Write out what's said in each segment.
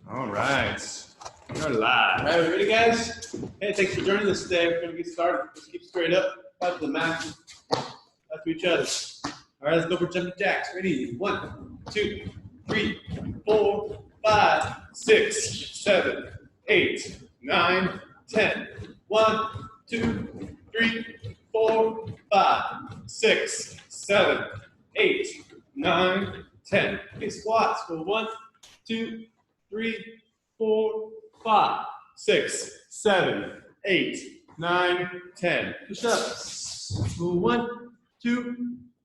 All right, we're live. All right, we ready, guys? Hey, thanks for joining us today. We're gonna get started. Let's keep straight up, out to the mat, out to each other. All right, let's go for jumping jacks. Ready? 1, 2, 3, 4, 5, 6, 7, 8, 9, 10. 1, 2, 3, 4, 5, 6, 7, 8, 9, 10. Okay, squats. Go 1, 2, 3, 4, 5, 6, 7, 8, 9, 10. Push ups. Go 1, 2,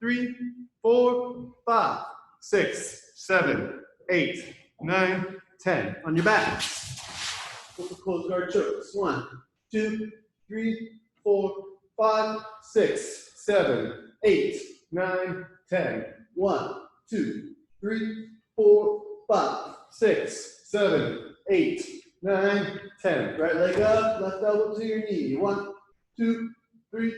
3, 4, 5, 6, 7, 8, 9, 10. On your back. Go for closed guard chokes. 1, 2, 3, 4, 5, 6, 7, 8, 9, 10. 1, 2, 3, 4, 5, 6, 7, 8, 9, 10. Right leg up, left elbow to your knee. 1, 2, 3,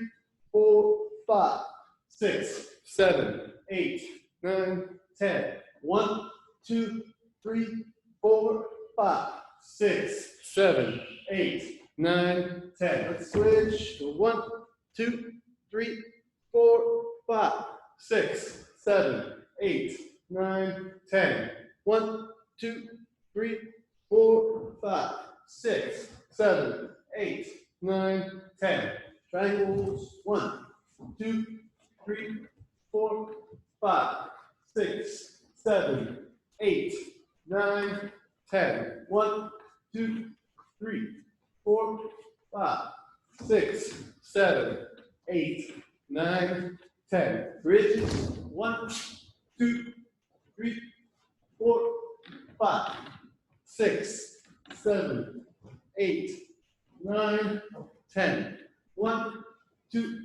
4, 5, 6, 7, 8, 9, 10. 1, 2, 3, 4, 5, 6, 7, 8, 9, 10. Let's switch. 1, 2, 3, 4, 5, 6, 7, 8, 9, 10. 1, 2, 3, 4, 5, 6, 7, 8, 9, 10. Triangles. 1, 2, 3, 4, 5, 6, 7, 8, 9, 10. 1, 2, 3, 4, 5, 6, 7, 8, 9, 10. Bridges. 1, 2, 3, 4, 5, 6, 7, 8, 9, 10. 1, 2,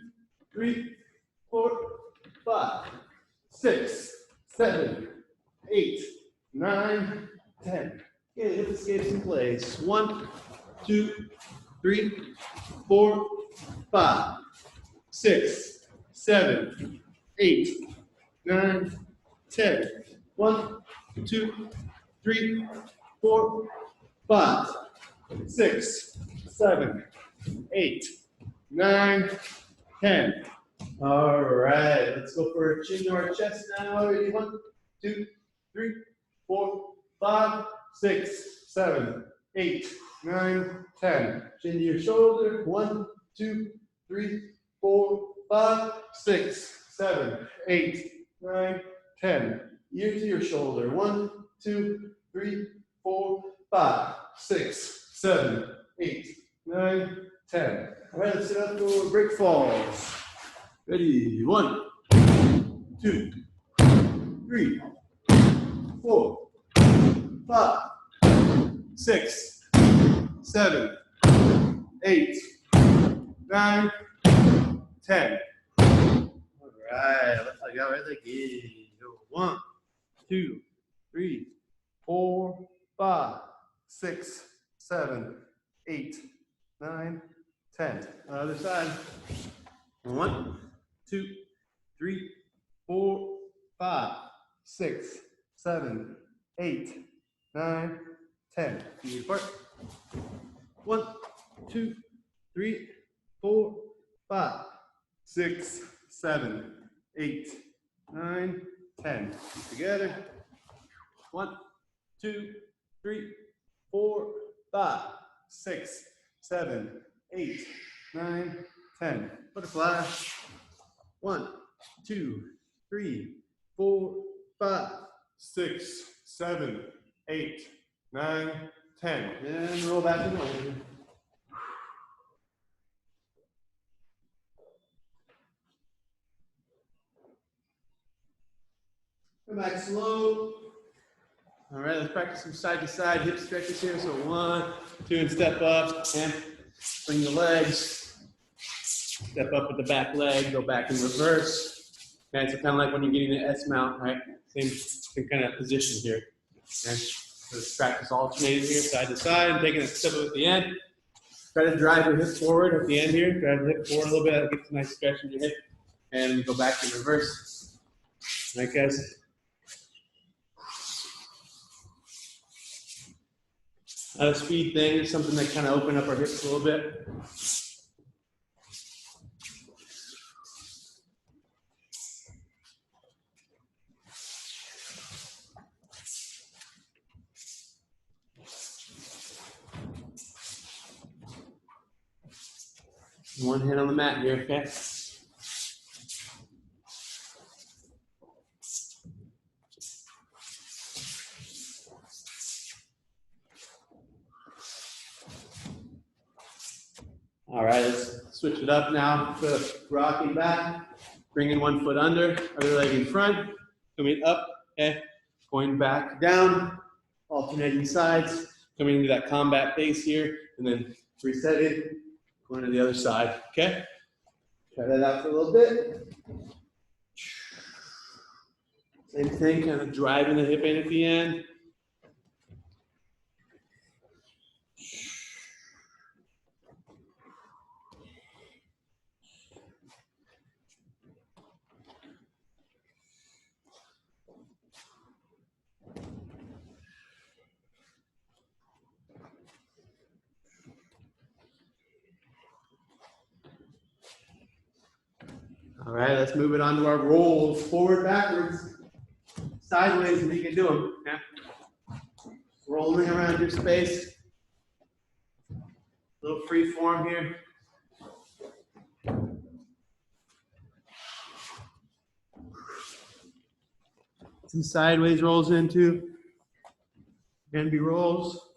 3, 4, 5, 6, 7, 8, 9, 10. Okay, hip escapes in place. 1, 2, 3, 4, 5, 6, 7, 8, 9, 10. 1, 2, 3, 4, 5, 6, 7, 8, 9, 10. All right, let's go for a chin to our chest now. Ready? 1, 2, 3, 4, 5, 6, 7, 8, 9, 10. Chin to your shoulder. 1, 2, 3, 4, 5, 6, 7, 8, 9, 10. Ear to your shoulder. 1, 2, 3, 4, 5, 6, 7, 8, 9, 10. All right, let's sit up for break falls. Ready? 1, 2, 3, 4, 5, 6, 7, 8, 9, 10. All right, left leg out, right leg in. Go 1, 2, 3, 4, 5, 6, 7, 8, 9, 10. Other side. 1, 2, 3, 4, 5, 6, 7, 8, 9, 10. Feet apart. 1, 2, 3, 4, 5, 6, 7, 8, 9, 10. Together. 1, 2, 3, 4, 5, 6, 7, 8, 9, 10. Butterfly. 1, 2, 3, 4, 5, 6, 7, 8, 9, 10. And roll back and over. Come back slow. All right, let's practice some side to side hip stretches here. So 1, 2, and step up and bring the legs. Step up with the back leg, go back in reverse. Okay, so kind of like when you're getting an S mount, right? Same kind of position here. Okay, so let's practice alternating here, side to side, and taking a step up at the end. Try to drive your hip forward at the end here. Drive the hip forward a little bit, get a nice stretch in your hip, and go back in reverse. All right, guys. Not a speed thing, it's something that kind of open up our hips a little bit. One hand on the mat here, okay? All right, let's switch it up now. So rocking back, bringing one foot under, other leg in front, coming up, okay? Going back down, alternating sides, coming into that combat pace here, and then resetting, going to the other side, okay? Try that out for a little bit. Same thing, kind of driving the hip in at the end. All right, let's move it on to our rolls. Forward, backwards, sideways, and you can do them. Yeah. Rolling around your space. A little free form here. Some sideways rolls into. Can be rolls.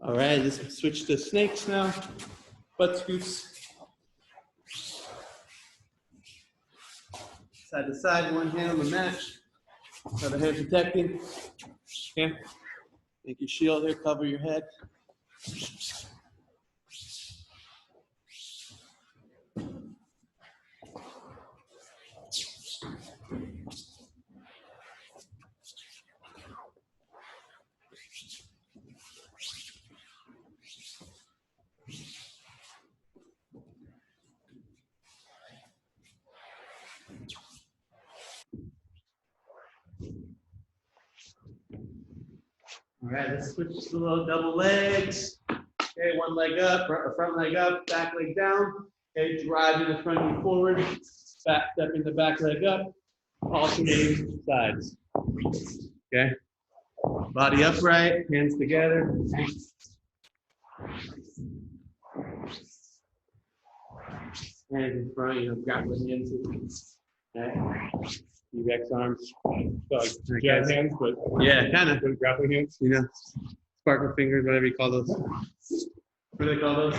All right, let's switch to snakes now. Butt scoots. Side to side, one hand on the mat, other hand protecting. Okay. Make your shield here, cover your head. All right, let's switch to a little double legs. Okay, one leg up, front leg up, back leg down. Okay, driving the front knee forward, back stepping the back leg up, alternating sides. Okay, body upright, hands together. Hands in front, grappling hands. Okay. T-Rex arms. So like jazz hands, but yeah, kind of grappling hands. Sparkle fingers, whatever you call those. What do they call those?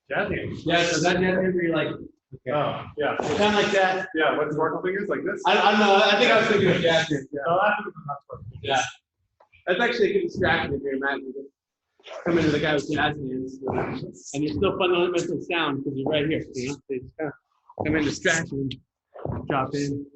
Jazz hands. Yeah, so that jazz hands where you're like, okay. Oh, yeah. Kind of like that. Yeah, what sparkle fingers like this? I don't know. I think I was thinking of jazz hands. Yeah. Oh, I think it's not sparkle fingers. Yeah. That's actually a good distraction if you're imagining it. Come into the guy with jazz hands, and you're still fundamentally sound because you're right here. So you just kind of come in distraction, drop in.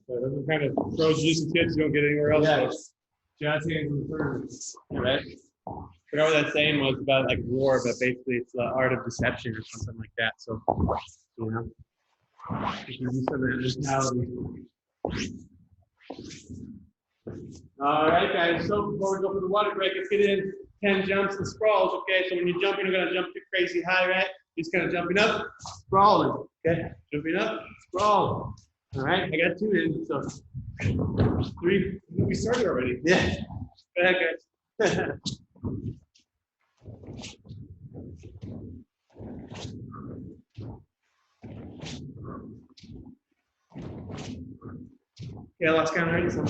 So those are kind of pro jiu-jitsu tips you don't get anywhere else. Yeah. Jazz hands in the third. Right. I forgot what that saying was about like war, but basically it's the art of deception or something like that. So, you can use some of that mentality. All right, guys. So before we go for the water break, let's get in 10 jumps and sprawls. Okay. So when you're jumping, you're gonna jump to crazy high, right? You're just kind of jumping up, sprawling. Okay. Jumping up, sprawl. All right. I got 2 in. So 3. We started already. Yeah. Go ahead, guys. Yeah, last count already. So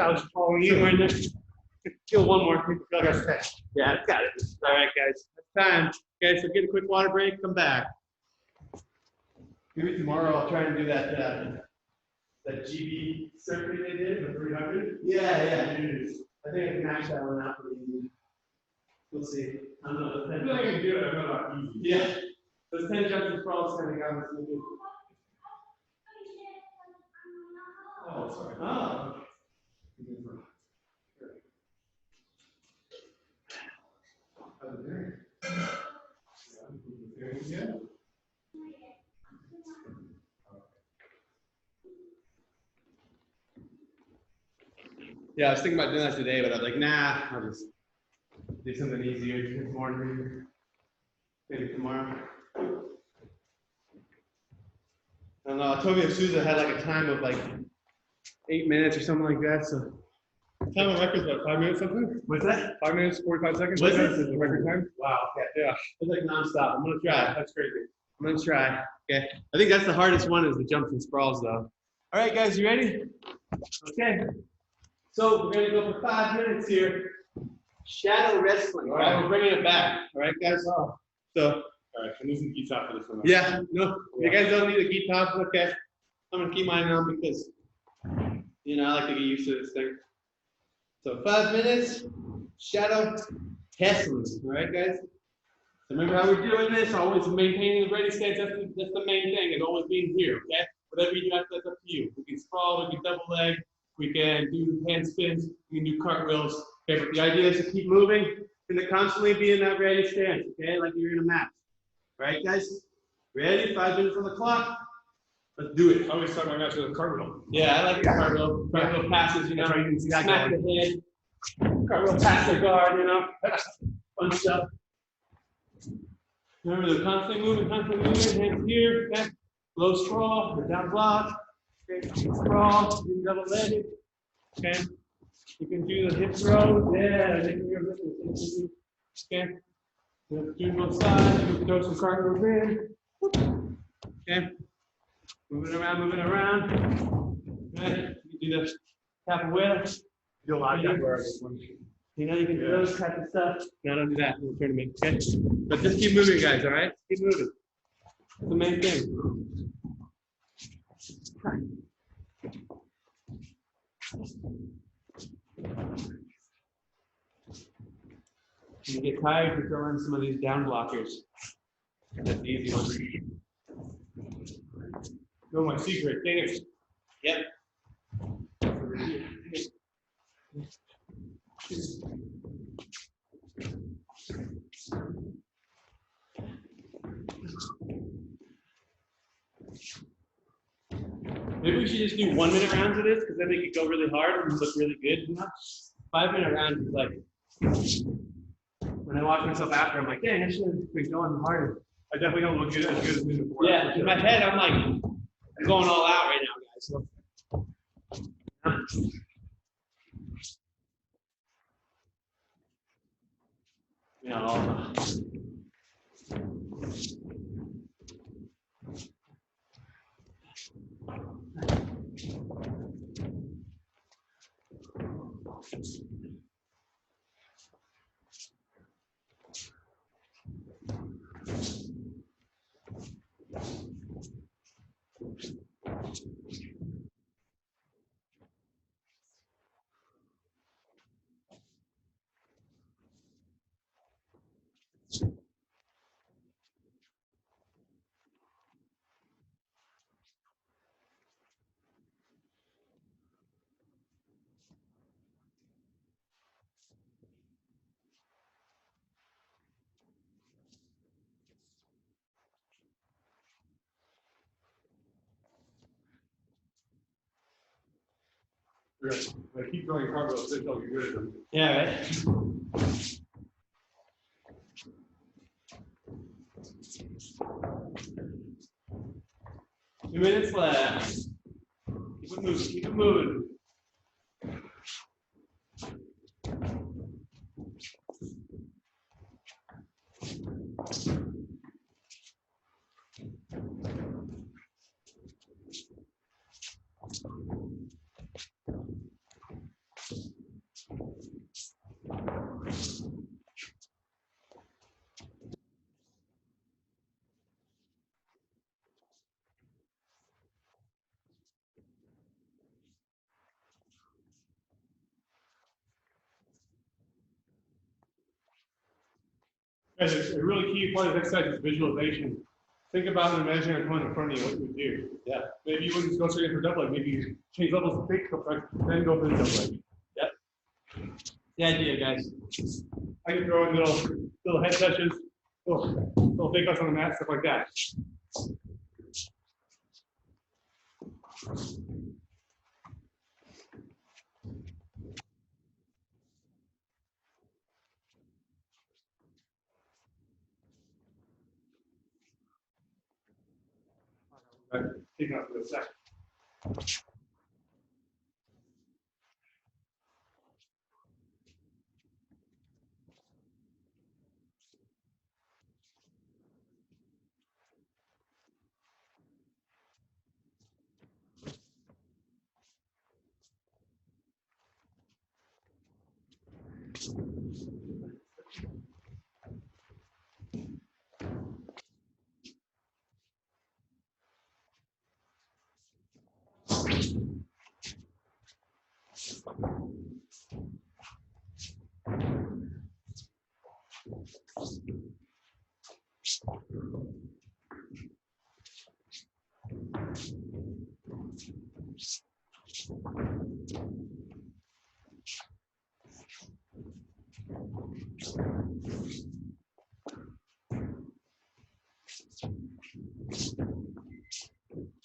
I was following you in there. Feel one more. Yeah, got it. All right, guys. That's time. Okay, so get a quick water break. Come back. Maybe tomorrow I'll try and do that that GB circuit they did, the 300. Yeah. I think I can hash that one out pretty easy. We'll see. I don't know. I feel like I can do it. I'm not easy. Yeah. Those 10 jumps and sprawls kind of got us moving. Oh. Yeah, I was thinking about doing that today, but I was like, nah, I'll just do something easier this morning. Maybe tomorrow. I don't know. Toby and Souza had like a time of like 8 minutes or something like that. So Time on record is about 5 minutes something? what's that? 5 minutes, 45 seconds? Was it? Is the record time? Wow. Okay. Yeah. It's like nonstop. I'm gonna try. That's crazy. I'm gonna try. Okay. I think that's the hardest one is the jumps and sprawls though. All right, guys, you ready? Okay. So we're gonna go for 5 minutes here. Shadow wrestling. All right, we're bringing it back. All right, guys. So. All right, I'm using the guitar for this one. Yeah. No, you guys don't need a guitar. Okay. I'm gonna keep mine on because I like to get used to this thing. So 5 minutes. Shadow wrestling. All right, guys. So remember how we're doing this? Always maintaining the ready stance. That's the main thing. It's always being here. Okay. Whatever you do, that's up to you. We can sprawl. We can double leg. We can do hand spins. We can do cartwheels. Okay, but the idea is to keep moving and to constantly be in that ready stance. Okay, like you're in a match. All right, guys. Ready? 5 minutes on the clock. Let's do it. I always start my match with a cartwheel. Yeah, I like the cartwheel. Cartwheel passes. That's how you can see that Smack going. the head. Cartwheel pass the guard. Fun stuff. Remember, they're constantly moving. Hands here. Okay. Low sprawl. Or down block. Okay. Sprawl. You can double leg it. Okay. You can do the hip throws. Yeah. Okay. Do both sides. You can throw some cartwheels in. Okay. Moving around. Okay. You do the capoeira. Do a lot of capoeira this one. You can do those type of stuff. No, don't do that in the tournament. Okay. But just keep moving, guys. All right. Keep moving. That's the main thing. You get tired, you throw in some of these down blockers. That's the easy one. No, my secret. Dance. Yep. Maybe we should just do 1 minute rounds of this because then they could go really hard and look really good. 5 minute rounds is like, when I watch myself after, I'm like, dang, I should have been going harder. I definitely don't look as good as me before. Yeah, in my head, I'm like, I'm going all out right now, guys. So. I keep throwing cartwheels, then I'll be good at them. Yeah, right? 2 minutes left. Keep it moving. Guys, a really key part of exercise is visualization. think about an imaginary opponent in front of you, what you would do. Yeah. Maybe you wouldn't just go straight in for double leg. Maybe you change levels of big hook, then go for the double leg. Yep. The idea, guys. I can throw in little head touches, little big ups on the mat, stuff like that. Take it out for a second.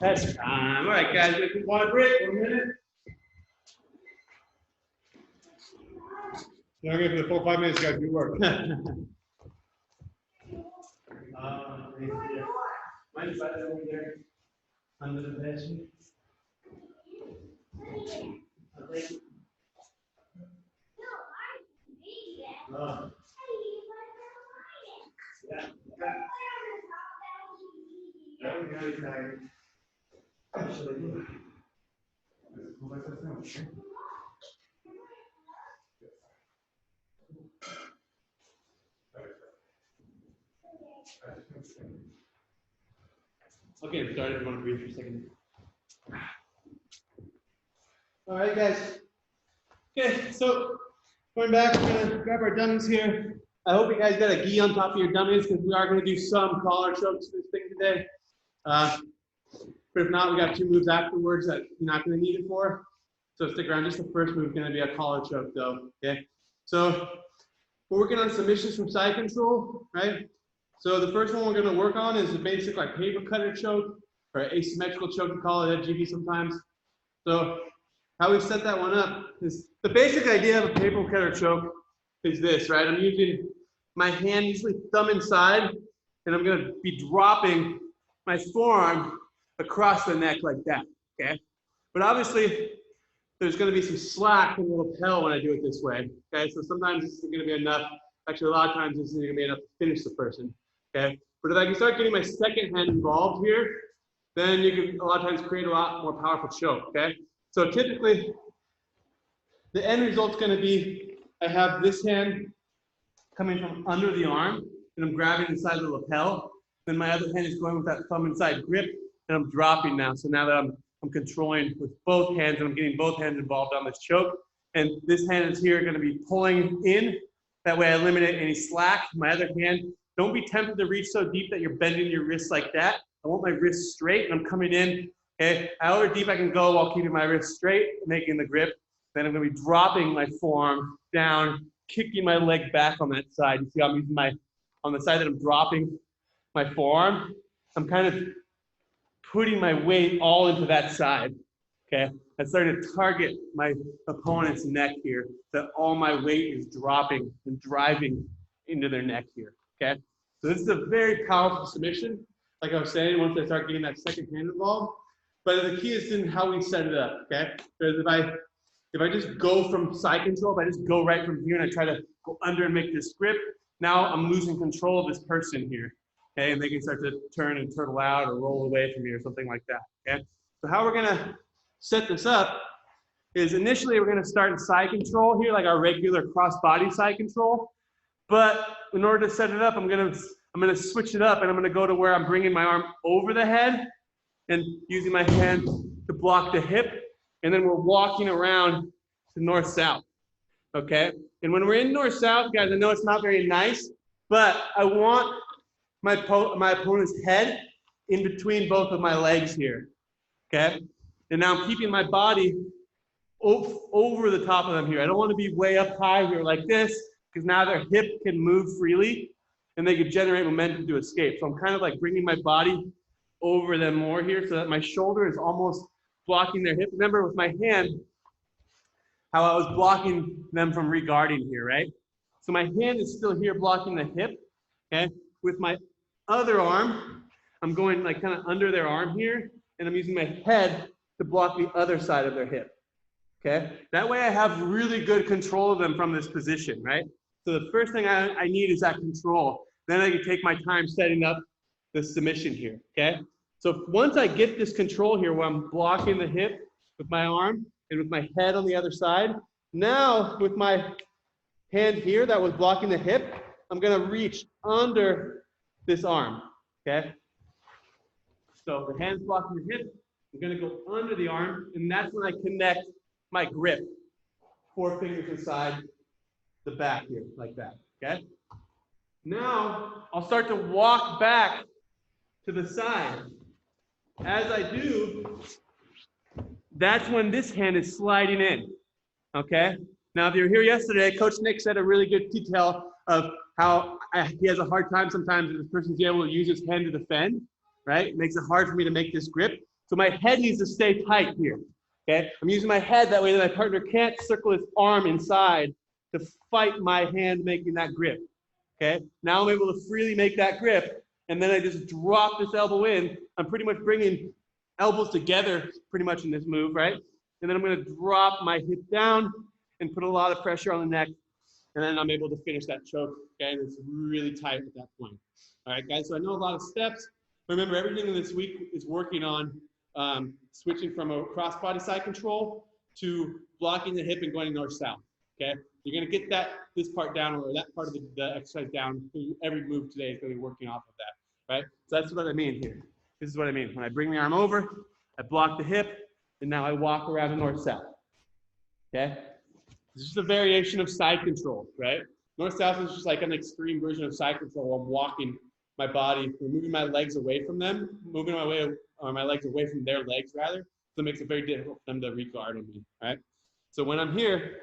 That's time. All right, guys, we can want a break for a minute. Now I'm going for the full 5 minutes, guys. Good work. Mine's right over there under the bed. Okay, I'm starting. I want to breathe for a second. All right, guys. Okay, so going back, we're gonna grab our dummies here. I hope you guys got a gi on top of your dummies because we are going to do some collar chokes this thing today. But if not, we got 2 moves afterwards that you're not going to need it for. So stick around. Just the first move is going to be a collar choke, though. Okay. So we're working on submissions from side control, right? So the first one we're going to work on is the basic like paper cutter choke or asymmetrical choke, we call it FGB sometimes. So how we set that one up is the basic idea of a paper cutter choke is this, right? I'm using my hand, usually thumb inside, and I'm going to be dropping my forearm across the neck like that, okay? But obviously, there's going to be some slack in the lapel when I do it this way, okay? So sometimes this isn't going to be enough. Actually, a lot of times this isn't going to be enough to finish the person, okay? But if I can start getting my second hand involved here, then you can a lot of times create a lot more powerful choke, okay? So typically, the end result's going to be I have this hand coming from under the arm, and I'm grabbing inside the lapel. Then my other hand is going with that thumb inside grip, and I'm dropping now. So now that I'm controlling with both hands, and I'm getting both hands involved on this choke. And this hand is here going to be pulling in. That way I eliminate any slack. My other hand, don't be tempted to reach so deep that you're bending your wrist like that. I want my wrist straight, and I'm coming in, okay? However deep I can go while keeping my wrist straight, making the grip. Then I'm going to be dropping my forearm down, kicking my leg back on that side. You see how I'm using on the side that I'm dropping my forearm, I'm kind of putting my weight all into that side, okay? I'm starting to target my opponent's neck here, that all my weight is dropping and driving into their neck here, okay? So this is a very powerful submission. Like I was saying, once I start getting that second hand involved, but the key is in how we set it up, okay? Because if I just go from side control, if I just go right from here and I try to go under and make this grip, now I'm losing control of this person here, okay? And they can start to turn and turtle out or roll away from me or something like that, okay? So how we're gonna set this up is initially we're gonna start in side control here, like our regular cross-body side control. But in order to set it up, I'm gonna switch it up and I'm gonna go to where I'm bringing my arm over the head and using my hand to block the hip. And then we're walking around to north-south, okay? And when we're in north-south, guys, I know it's not very nice, but I want my opponent's head in between both of my legs here, okay? And now I'm keeping my body over the top of them here. I don't want to be way up high here like this, because now their hip can move freely and they can generate momentum to escape. So I'm kind of like bringing my body over them more here so that my shoulder is almost blocking their hip. Remember with my hand, how I was blocking them from regarding here, right? So my hand is still here blocking the hip, okay? With my other arm, I'm going like kind of under their arm here, and I'm using my head to block the other side of their hip, okay? That way I have really good control of them from this position, right? So the first thing I need is that control. Then I can take my time setting up the submission here, okay? So once I get this control here where I'm blocking the hip with my arm and with my head on the other side, now with my hand here that was blocking the hip, I'm gonna reach under this arm, okay? So the hand's blocking the hip, I'm gonna go under the arm, and that's when I connect my grip. 4 fingers inside the back here, like that, okay? Now, I'll start to walk back to the side. As I do, that's when this hand is sliding in, okay? Now, if you were here yesterday, Coach Nick said a really good detail of how he has a hard time sometimes if this person's able to use his hand to defend, right? It makes it hard for me to make this grip. So my head needs to stay tight here, okay? I'm using my head that way that my partner can't circle his arm inside to fight my hand making that grip, okay? Now I'm able to freely make that grip, and then I just drop this elbow in. I'm pretty much bringing elbows together pretty much in this move, right? And then I'm gonna drop my hip down and put a lot of pressure on the neck, and then I'm able to finish that choke, okay? And it's really tight at that point. All right, guys, so I know a lot of steps. Remember, everything in this week is working on switching from a cross-body side control to blocking the hip and going north-south, okay? You're gonna get this part down, or that part of the exercise down. Every move today is gonna be working off of that, right? So that's what I mean here. This is what I mean. When I bring the arm over, I block the hip, and now I walk around the north-south, okay? This is a variation of side control, right? North-south is just like an extreme version of side control. I'm walking my body, moving my legs away from them, moving my legs away from their legs rather. So it makes it very difficult for them to regard on me, right? So when I'm here,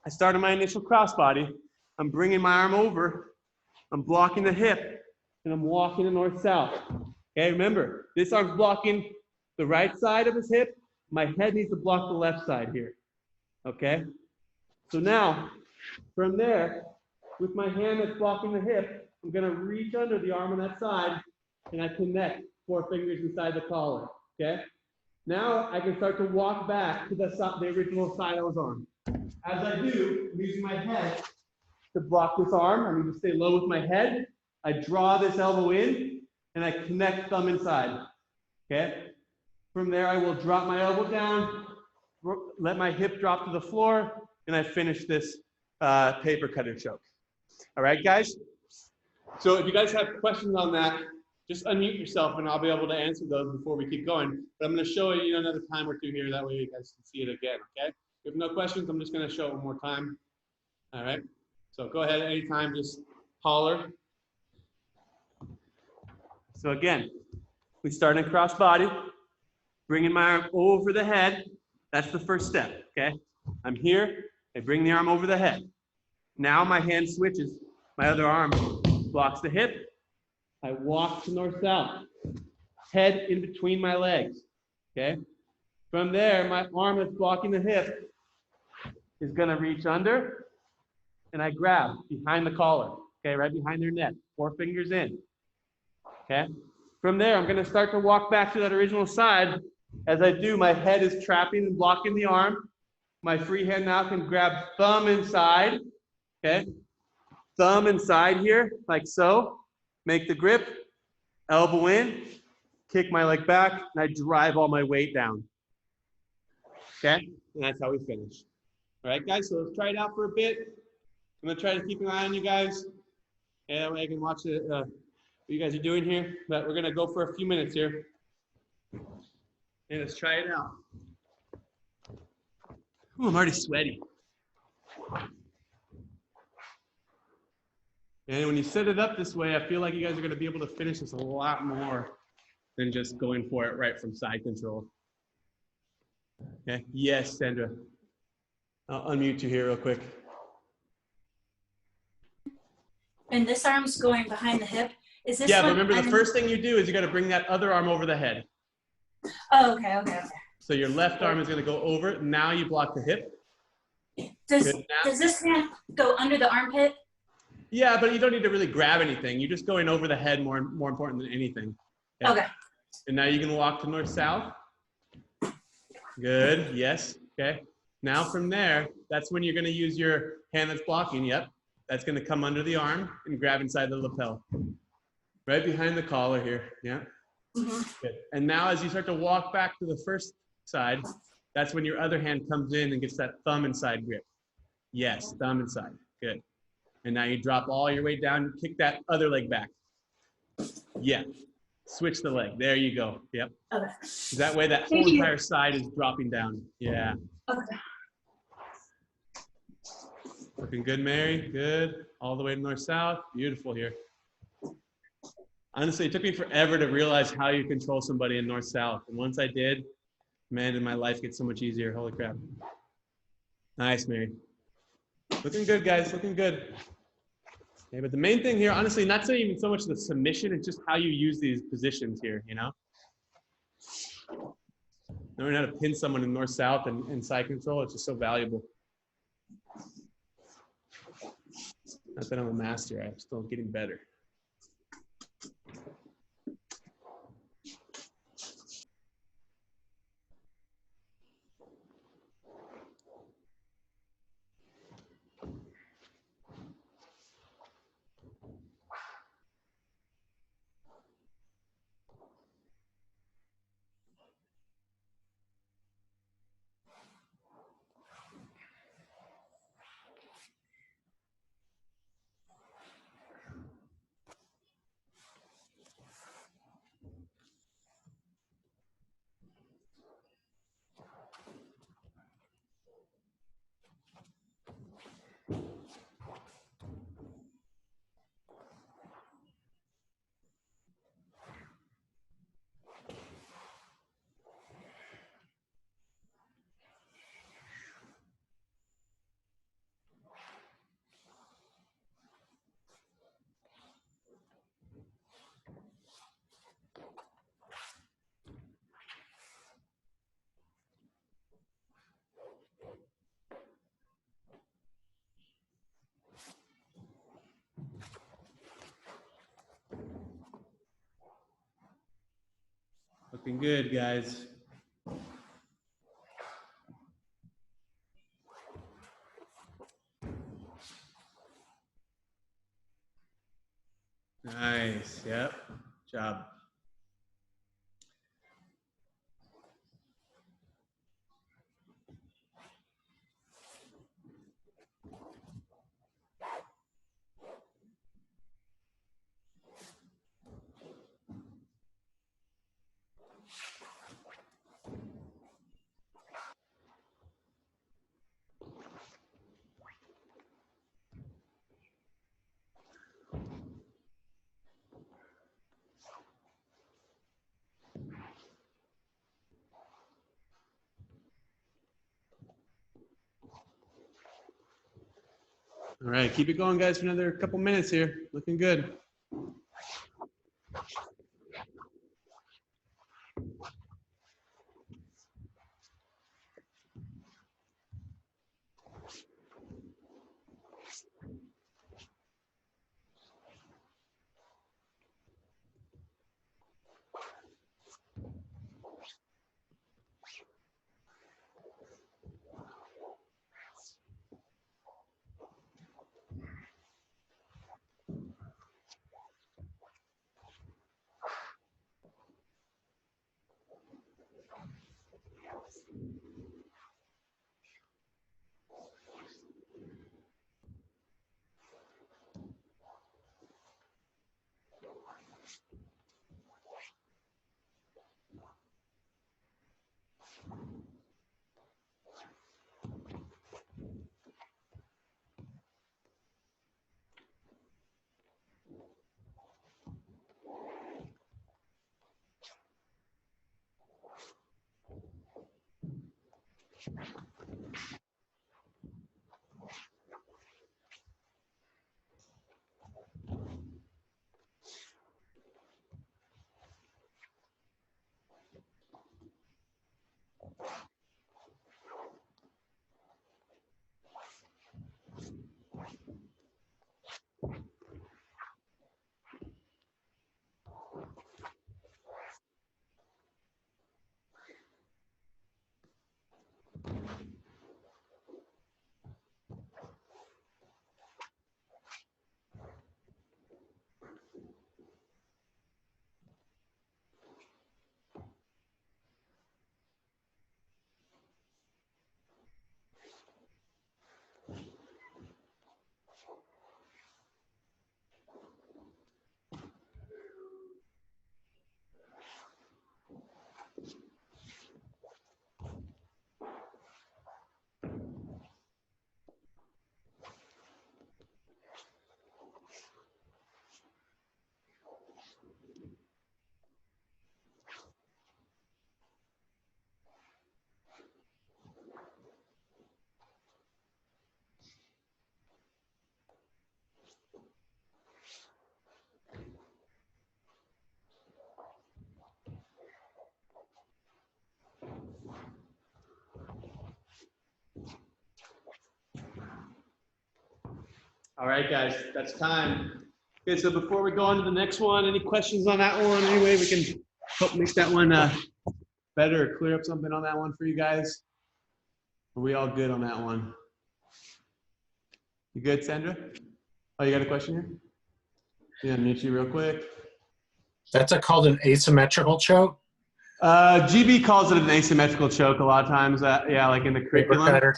I started my initial crossbody. I'm bringing my arm over, I'm blocking the hip, and I'm walking the north-south. Okay, remember, this arm's blocking the right side of his hip. My head needs to block the left side here, okay? So now, from there, with my hand that's blocking the hip, I'm gonna reach under the arm on that side, and I connect 4 fingers inside the collar, okay? Now I can start to walk back to the original side I was on. As I do, I'm using my head to block this arm. I need to stay low with my head. I draw this elbow in, and I connect thumb inside, okay? From there, I will drop my elbow down, let my hip drop to the floor, and I finish this paper cutter choke. All right, guys? So if you guys have questions on that, just unmute yourself and I'll be able to answer those before we keep going. But I'm gonna show you another time or two here, that way you guys can see it again, okay? If you have no questions, I'm just gonna show it one more time. All right, so go ahead anytime, just holler. So again, we start in cross body, bringing my arm over the head. That's the first step, okay? I'm here, I bring the arm over the head. Now my hand switches, my other arm blocks the hip. I walk to north-south, head in between my legs, okay? From there, my arm that's blocking the hip is gonna reach under, and I grab behind the collar, okay, right behind their neck, 4 fingers in, okay? From there, I'm gonna start to walk back to that original side. As I do, my head is trapping and blocking the arm. My free hand now can grab thumb inside, okay? Thumb inside here, like so. Make the grip, elbow in, kick my leg back, and I drive all my weight down. Okay, and that's how we finish. All right, guys, so let's try it out for a bit. I'm gonna try to keep an eye on you guys, and that way I can watch it, what you guys are doing here. But we're gonna go for a few minutes here, and let's try it out. Ooh, I'm already sweaty. And when you set it up this way, I feel like you guys are going to be able to finish this a lot more than just going for it right from side control. Okay, yes, Sandra. I'll unmute you here real quick. And this arm's going behind the hip. Is this Yeah, but one remember the first thing you do is you got to bring that other arm over the head. Oh, okay. So your left arm is going to go over. Now you block the hip. Does this hand go under the armpit? Yeah, but you don't need to really grab anything. You're just going over the head more important than anything. Okay. And now you can walk to north-south. Good, yes, okay. Now from there, that's when you're gonna use your hand that's blocking, yep. That's gonna come under the arm and grab inside the lapel. Right behind the collar here, yeah. Good. And now as you start to walk back to the first side, that's when your other hand comes in and gets that thumb inside grip. Yes, thumb inside, good. And now you drop all your weight down, kick that other leg back. Yeah, switch the leg, there you go, yep. Okay. That way that whole entire side is dropping down, yeah. Okay. Looking good, Mary, good. All the way to north-south, beautiful here. Honestly, it took me forever to realize how you control somebody in north-south. And once I did, man, did my life get so much easier, holy crap. Nice, Mary. Looking good, guys, looking good. Okay, but the main thing here, honestly, not even so much the submission, it's just how you use these positions here, you know? Knowing how to pin someone in north-south and side control, it's just so valuable. Not that I'm a master, I'm still getting better. Looking good, guys. Nice, yep, good job. All right, keep it going, guys, for another couple minutes here. Looking good. All right, guys, that's time. Okay, so before we go on to the next one, any questions on that one? Any way we can help make that one better or clear up something on that one for you guys? Are we all good on that one? You good, Sandra? Oh, you got a question here? Yeah, mute you real quick. That's called an asymmetrical choke? GB calls it an asymmetrical choke a lot of times. Yeah, like in the curriculum. Paper cutter.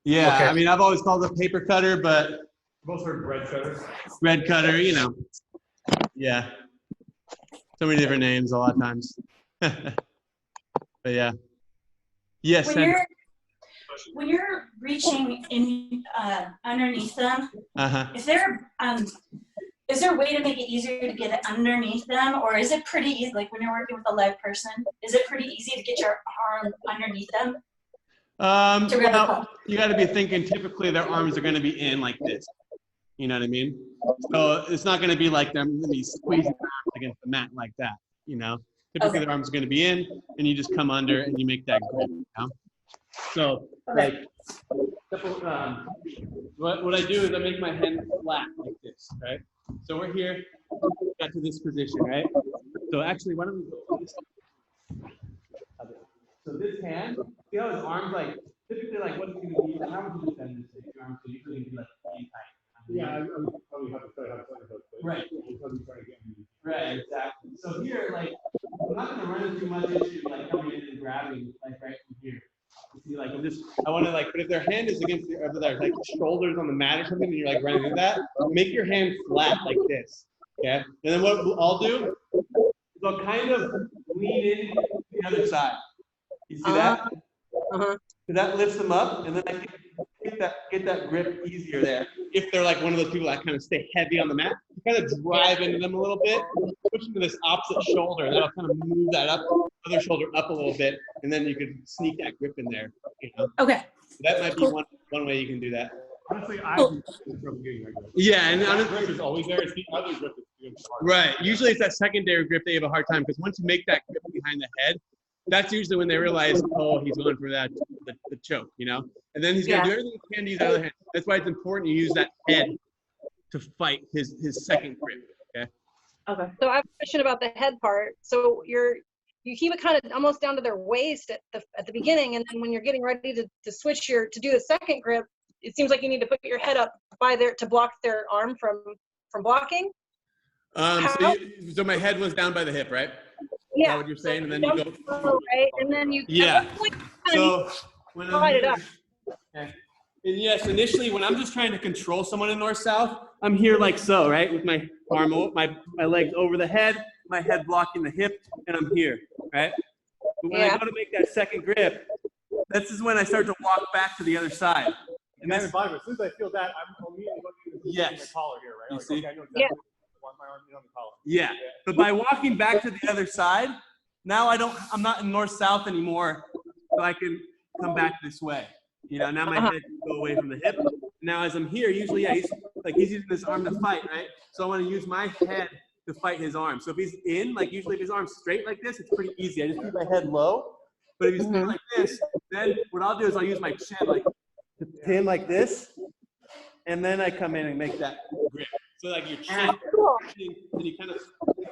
Yeah, Okay. I mean, I've always called it paper cutter, but Most are bread cutters. red cutter, you know. Yeah. So many different names a lot of times. But yeah. Yes, When Sandra. you're reaching in underneath them, Uh-huh. is there a way to make it easier to get it underneath them, or is it pretty easy? Like when you're working with a live person, is it pretty easy to get your arm underneath them? Well, you got to be thinking typically their arms are going to be in like this. You know what I mean? So it's not going to be like them going to be squeezing their arms against the mat like that. You know, typically Okay. their arms are going to be in, and you just come under and you make that grip. You know? So like, what I do is I make my hand flat like this, right? So we're here, got to this position, right? So actually, why don't we go this way? So this hand, see how his arms like, typically like what it's going to be, like how would you defend this thing? Your arms are usually going to be like tight. Yeah, I would probably have to tell you how to play those. Right. Probably try to get me. Right, exactly. So here, like, I'm not going to run too much into like coming in and grabbing like right from here. You see, like I want to like, but if their hand is against the other, like shoulders on the mat or something, and you're like running into that, make your hand flat like this. Okay. And then what I'll do is I'll kind of lean in the other side. You see that? Uh-huh. So that lifts them up, and then I can get that grip easier there. If they're like one of those people that kind of stay heavy on the mat, you kind of drive into them a little bit, push them to this opposite shoulder, and that'll kind of move that up, other shoulder up a little bit, and then you can sneak that grip in there. You know? Okay. So that might be one way you can do that. Honestly, I've been having trouble getting that grip. Yeah, and That grip is always there. It's the other grip that's hard. right. Usually it's that secondary grip they have a hard time, because once you make that grip behind the head, that's usually when they realize, oh, he's going for that the choke, you know? And then he's going to do everything he can to use that other hand. That's why it's important to use that head to fight his second grip, okay? Okay. So I have a question about the head part. So you keep it kind of almost down to their waist at the beginning, and then when you're getting ready to switch to do the second grip, it seems like you need to put your head up by there to block their arm from blocking. So my head was down by the hip, right? Is that what you're saying? And then you go. Right, and then you. Yeah. So when slide it up. Okay. And yes, initially when I'm just trying to control someone in north-south, I'm here like so, right? With my arm, my legs over the head, my head blocking the hip, and I'm here, right? But when I go to make that second grip, this is when I start to walk back to the other side. And that's as soon as I feel that, I'm immediately looking at my collar here, right? You Like, see? okay, I know exactly want my arm on the collar. Yeah. But by walking back to the other side, now I'm not in north-south anymore, so I can come back this way. You know, now my head can go away from the hip. Now as I'm here, usually, yeah, he's using this arm to fight, right? So I want to use my head to fight his arm. So if he's in, like usually if his arm's straight like this, it's pretty easy. I just keep my head low. But if he's in like this, then what I'll do is I'll use my chin like to pin like this, and then I come in and make that grip. So like your chin, and you kind of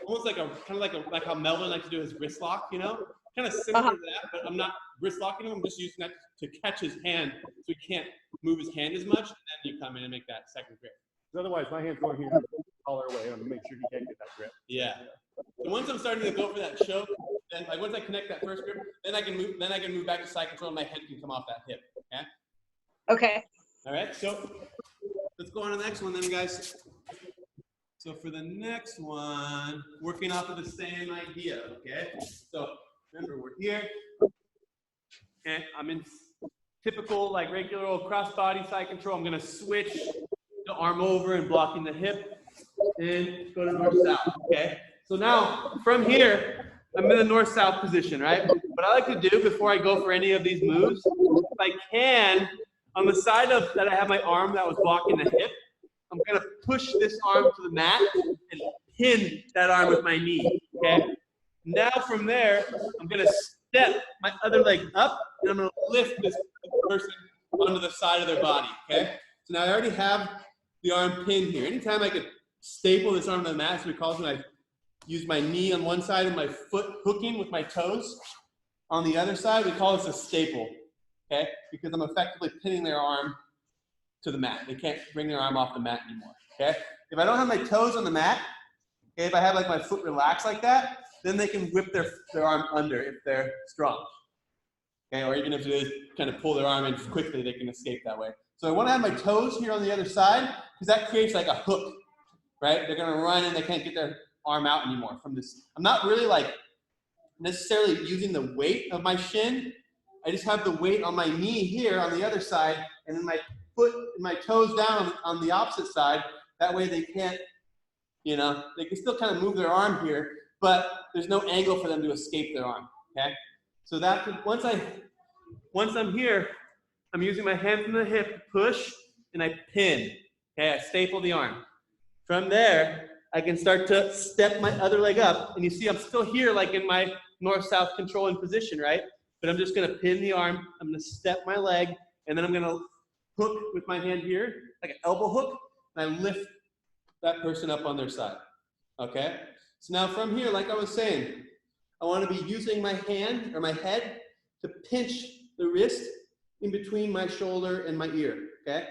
almost like how Melvin likes to do his wrist lock, you know, kind of similar to that. But I'm not wrist locking him. I'm just using that to catch his hand, so he can't move his hand as much. And then you come in and make that second grip. Because otherwise, my hand's going here, collar away, and make sure he can't get that grip. Yeah. So once I'm starting to go for that choke, then like once I connect that first grip, then I can move back to side control, and my head can come off that hip. Okay. Okay. All right. So let's go on to the next one then, guys. So for the next one, working off of the same idea. Okay. So remember, we're here. Okay. I'm in typical like regular old cross body side control. I'm gonna switch the arm over and blocking the hip and go to north-south, okay? So now, from here, I'm in the north-south position, right? What I like to do before I go for any of these moves, if I can, on the side of that I have my arm that was blocking the hip, I'm gonna push this arm to the mat and pin that arm with my knee, okay? Now from there, I'm gonna step my other leg up and I'm gonna lift this person onto the side of their body, okay? So now I already have the arm pinned here. Anytime I could staple this arm to the mat, so we call it when I use my knee on one side and my foot hooking with my toes on the other side, we call this a staple, okay? Because I'm effectively pinning their arm to the mat. They can't bring their arm off the mat anymore, okay? If I don't have my toes on the mat, okay, if I have like my foot relaxed like that, then they can whip their arm under if they're strong, okay? Or even if they kind of pull their arm in quickly, they can escape that way. So I want to have my toes here on the other side because that creates like a hook, right? They're going to run and they can't get their arm out anymore from this. I'm not really like necessarily using the weight of my shin. I just have the weight on my knee here on the other side and then my foot and my toes down on the opposite side. That way they can't, you know, they can still kind of move their arm here, but there's no angle for them to escape their arm, okay? So that could, once I'm here, I'm using my hand from the hip to push, and I pin. Okay, I staple the arm. From there, I can start to step my other leg up, and you see I'm still here like in my north-south controlling position, right? But I'm just gonna pin the arm, I'm gonna step my leg, and then I'm gonna hook with my hand here, like an elbow hook, and I lift that person up on their side, okay? So now from here, like I was saying, I wanna be using my hand, or my head, to pinch the wrist in between my shoulder and my ear, okay?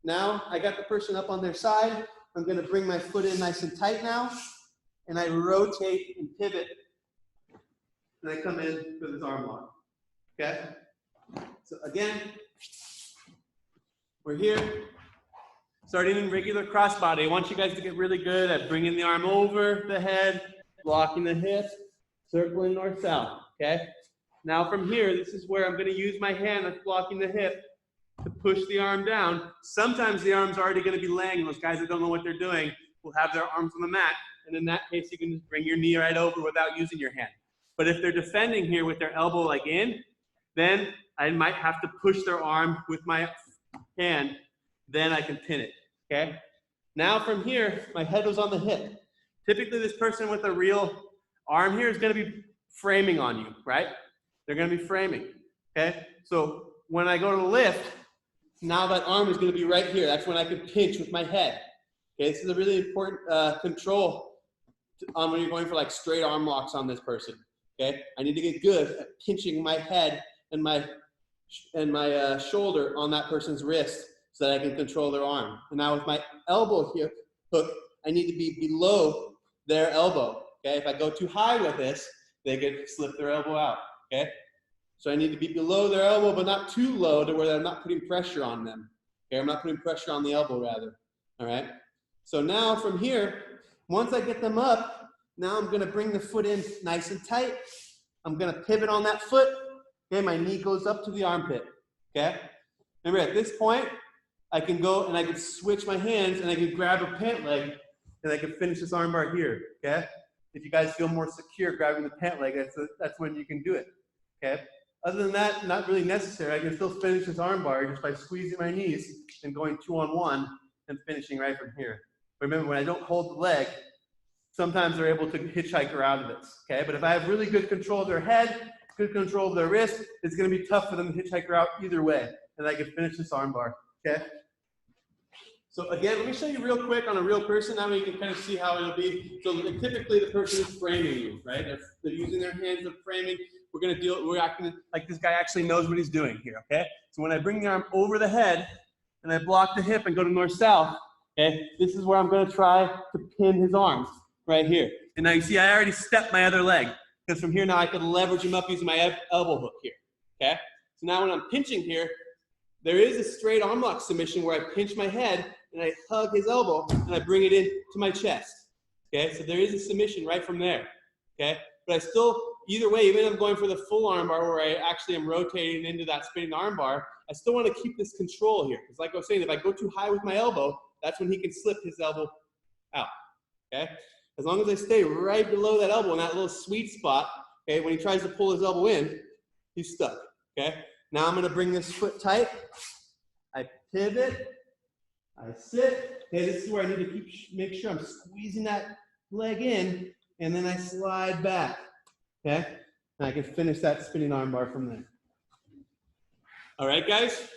Now, I got the person up on their side. I'm gonna bring my foot in nice and tight now, and I rotate and pivot, and I come in with this arm lock, okay? So again, we're here, starting in regular crossbody. I want you guys to get really good at bringing the arm over the head, blocking the hip, circling north-south, okay? Now from here, this is where I'm gonna use my hand that's blocking the hip to push the arm down. Sometimes the arm's already gonna be laying. Those guys that don't know what they're doing will have their arms on the mat. And in that case, you can just bring your knee right over without using your hand. But if they're defending here with their elbow like in, then I might have to push their arm with my hand. Then I can pin it, okay? Now from here, my head was on the hip. Typically this person with a real arm here is gonna be framing on you, right? They're gonna be framing, okay? So when I go to lift, now that arm is gonna be right here. That's when I can pinch with my head. Okay, this is a really important control on when you're going for like straight arm locks on this person, okay? I need to get good at pinching my head and my shoulder on that person's wrist so that I can control their arm. And now with my elbow here, hook, I need to be below their elbow, okay? If I go too high with this, they could slip their elbow out. Okay, so I need to be below their elbow, but not too low to where I'm not putting pressure on them. Okay, I'm not putting pressure on the elbow rather. All right. So now from here, once I get them up, now I'm gonna bring the foot in nice and tight. I'm gonna pivot on that foot. Okay, my knee goes up to the armpit. Okay. Remember at this point, I can go and I can switch my hands and I can grab a pant leg and I can finish this arm bar here. Okay. If you guys feel more secure grabbing the pant leg, that's when you can do it. Okay, Other than that, not really necessary. I can still finish this arm bar just by squeezing my knees and going 2-on-1 and finishing right from here. Remember, when I don't hold the leg, sometimes they're able to hitchhike her out of it, okay? But if I have really good control of their head, good control of their wrist, it's gonna be tough for them to hitchhike her out either way. And I can finish this arm bar, okay? So again, let me show you real quick on a real person. That way you can kind of see how it'll be. So typically the person is framing you, right? They're using their hands, they're framing. We're acting like this guy actually knows what he's doing here, okay? So when I bring the arm over the head and I block the hip and go to north-south, okay, this is where I'm gonna try to pin his arms, right here. And now you see I already stepped my other leg, because from here now I can leverage him up using my elbow hook here, okay? So now when I'm pinching here, there is a straight arm lock submission where I pinch my head and I hug his elbow and I bring it in to my chest, okay? So there is a submission right from there, okay? But I still, either way, even if I'm going for the full arm bar where I actually am rotating into that spinning arm bar, I still want to keep this control here. Because like I was saying, if I go too high with my elbow, that's when he can slip his elbow out, okay? As long as I stay right below that elbow in that little sweet spot, okay, when he tries to pull his elbow in, he's stuck, okay? Now I'm gonna bring this foot tight. I pivot, I sit. Okay, this is where I need to make sure I'm squeezing that leg in, and then I slide back, okay? And I can finish that spinning arm bar from there. All right, guys?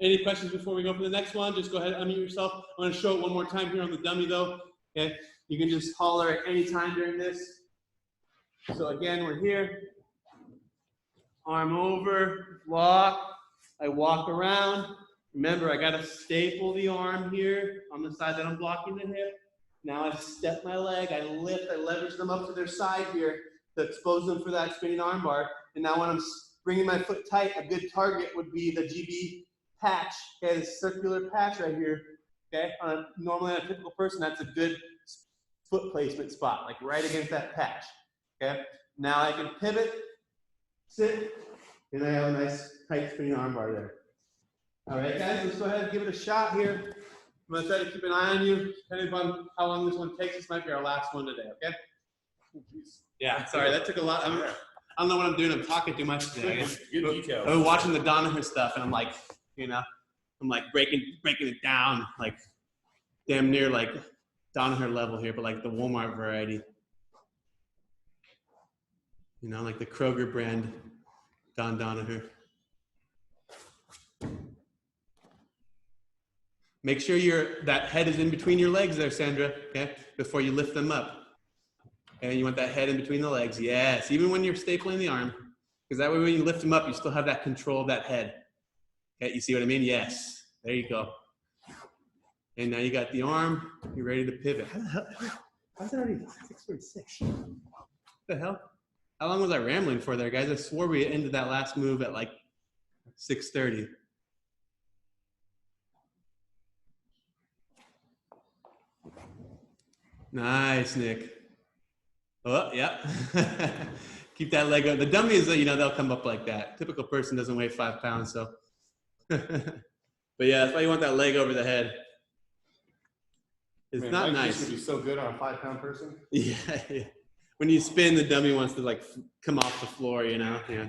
Any questions before we go for the next one? Just go ahead and unmute yourself. I'm gonna show it one more time here on the dummy though, okay? You can just holler at any time during this. So again, we're here. Arm over, lock. I walk around. Remember, I gotta staple the arm here on the side that I'm blocking the hip. Now I step my leg, I lift, I leverage them up to their side here to expose them for that spinning arm bar. And now when I'm bringing my foot tight, a good target would be the GB patch, okay, this circular patch right here, okay? Normally on a typical person, that's a good foot placement spot, like right against that patch, okay? Now I can pivot, sit, and I have a nice tight spinning arm bar there. All right, guys, let's go ahead and give it a shot here. I'm gonna try to keep an eye on you, depending on how long this one takes. This might be our last one today, okay? Yeah, sorry, that took a lot. I don't know what I'm doing. I'm talking too much today. Good details. I've been watching the Donaher stuff, and I'm like, you know, I'm like breaking it down, like damn near like Donaher level here, but like the Walmart variety. You know, like the Kroger brand Don Donaher. Make sure that head is in between your legs there, Sandra, okay? Before you lift them up. And you want that head in between the legs. Yes, even when you're stapling the arm. Because that way when you lift them up, you still have that control of that head. Okay, you see what I mean? Yes, there you go. And now you got the arm, you're ready to pivot. How's that already 6:46? What the hell? How long was I rambling for there, guys? I swore we ended that last move at like 6:30. Nice, Nick. Oh, yeah. Keep that leg up. The dummy is, you know, they'll come up like that. Typical person doesn't weigh 5 pounds, so. But yeah, that's why you want that leg over the head. It's not nice. This would be so good on a 5-pound person. Yeah, yeah. When you spin, the dummy wants to like come off the floor, you know? Yeah.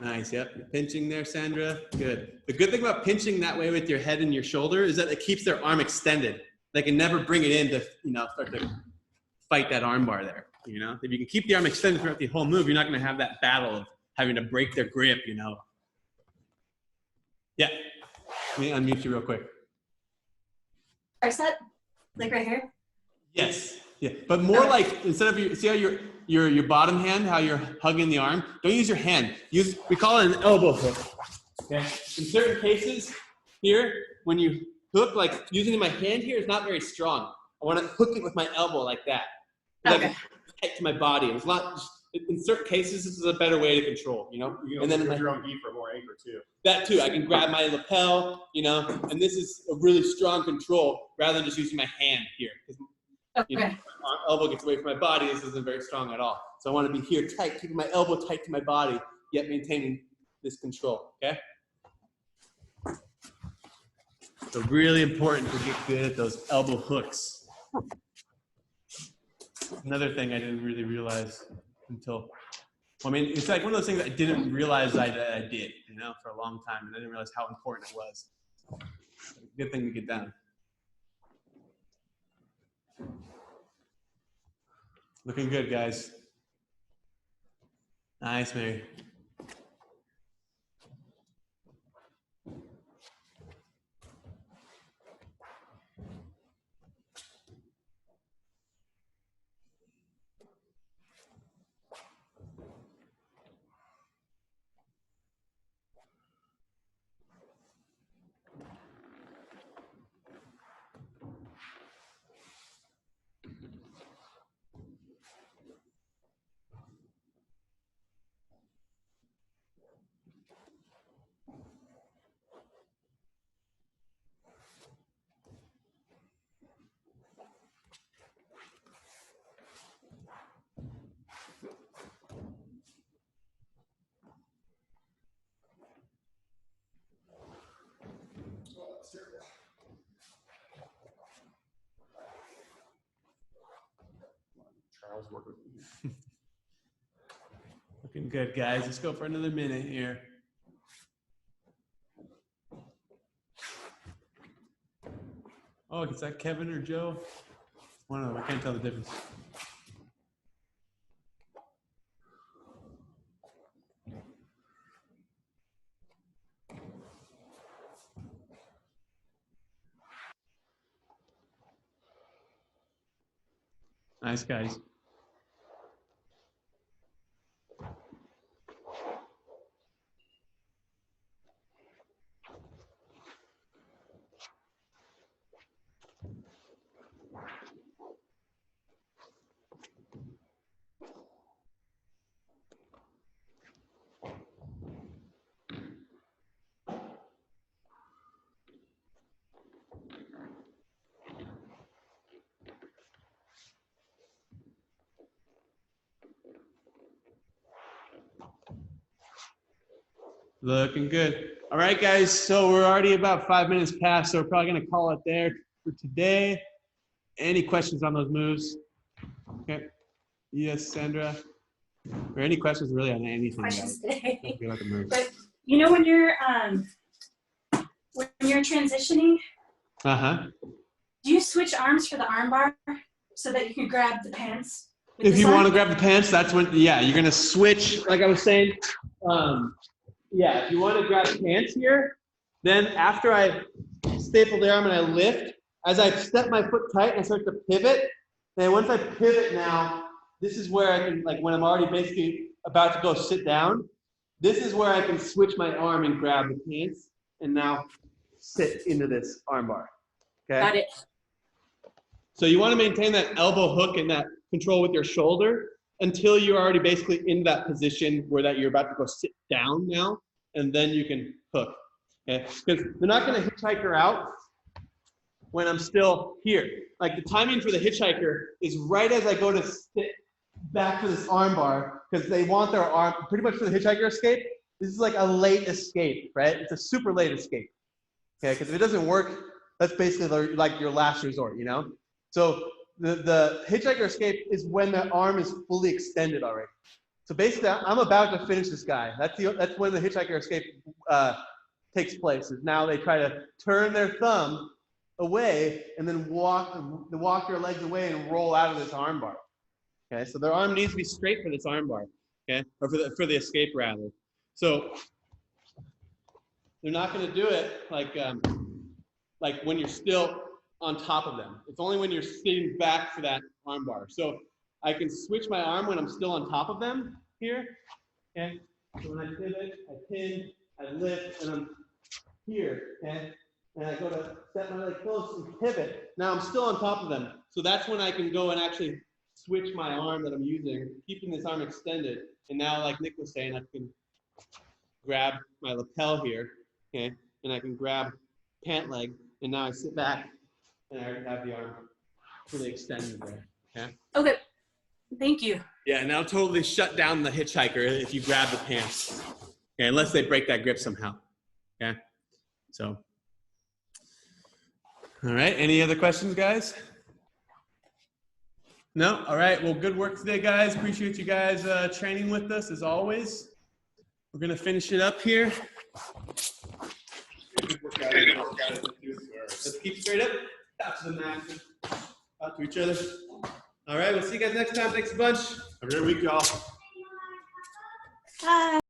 Nice, yep. You're pinching there, Sandra. Good. The good thing about pinching that way with your head and your shoulder is that it keeps their arm extended. They can never bring it in to, you know, start to fight that arm bar there, you know? If you can keep the arm extended throughout the whole move, you're not going to have that battle of having to break their grip, you know? Yeah. Let me unmute you real quick. Our set, like right here. Yes. Yeah. But more like, instead of see how your bottom hand, how you're hugging the arm, don't use your hand. We call it an elbow hook. Okay. In certain cases here, when you hook, like using my hand here is not very strong. I want to hook it with my elbow like that. Okay. Like tight to my body. It's not, in certain cases, this is a better way to control, you know? You know, and then your own gi for more anchor too. that too, I can grab my lapel, you know, and this is a really strong control rather than just using my hand here. You know, Okay. my elbow gets away from my body, this isn't very strong at all. So I want to be here tight, keeping my elbow tight to my body, yet maintaining this control, okay? So really important to get good at those elbow hooks. Another thing I didn't really realize until, I mean, it's like one of those things I didn't realize I did, you know, for a long time, and I didn't realize how important it was. Good thing to get done. Looking good, guys. Nice, Mary. Charles work with me. Looking good, guys. Let's go for another minute here. Oh, is that Kevin or Joe? One of them. I can't tell the difference. Nice, guys. Looking good. All right, guys. So we're already about 5 minutes past, so we're probably going to call it there for today. Any questions on those moves? Okay. Yes, Sandra. Or any questions really on anything? Questions today. About the moves. But you know when you're transitioning, do you switch arms for the arm bar so that you can grab the pants? If you want to grab the pants, that's when, yeah, you're going to switch, like I was saying. Yeah, if you want to grab pants here, then after I staple the arm and I lift, as I step my foot tight and I start to pivot, then once I pivot now, this is where I can, like when I'm already basically about to go sit down, this is where I can switch my arm and grab the pants and now sit into this arm bar. Okay? Got it. So you want to maintain that elbow hook and that control with your shoulder until you're already basically in that position where that you're about to go sit down now, and then you can hook. Okay? Because they're not going to hitchhiker out when I'm still here. Like the timing for the hitchhiker is right as I go to sit back to this arm bar, because they want their arm, pretty much for the hitchhiker escape, this is like a late escape, right? It's a super late escape. Okay, because if it doesn't work, that's basically like your last resort, you know? So the hitchhiker escape is when the arm is fully extended already. So basically, I'm about to finish this guy. That's when the hitchhiker escape takes place. Is now they try to turn their thumb away and then walk their legs away and roll out of this arm bar. Okay, so their arm needs to be straight for this arm bar. Okay, or for the escape rather. So they're not going to do it like when you're still on top of them. It's only when you're sitting back for that arm bar. So I can switch my arm when I'm still on top of them here. Okay. So when I pivot, I pin, I lift, and I'm here. Okay. And I go to step my leg close and pivot. Now I'm still on top of them. So that's when I can go and actually switch my arm that I'm using, keeping this arm extended. And now, like Nick was saying, I can grab my lapel here. Okay. And I can grab pant leg. And now I sit back and I already have the arm fully extended there. Okay. Okay. Thank you. Yeah, and that'll totally shut down the hitchhiker if you grab the pants. Okay, unless they break that grip somehow. Okay. So. All right. Any other questions, guys? No? All right. Well, good work today, guys. Appreciate you guys training with us as always. We're going to finish it up here. Let's keep straight up. Out to the max. Out to each other. All right. We'll see you guys next time. Thanks a bunch. Have a great week, y'all. Bye.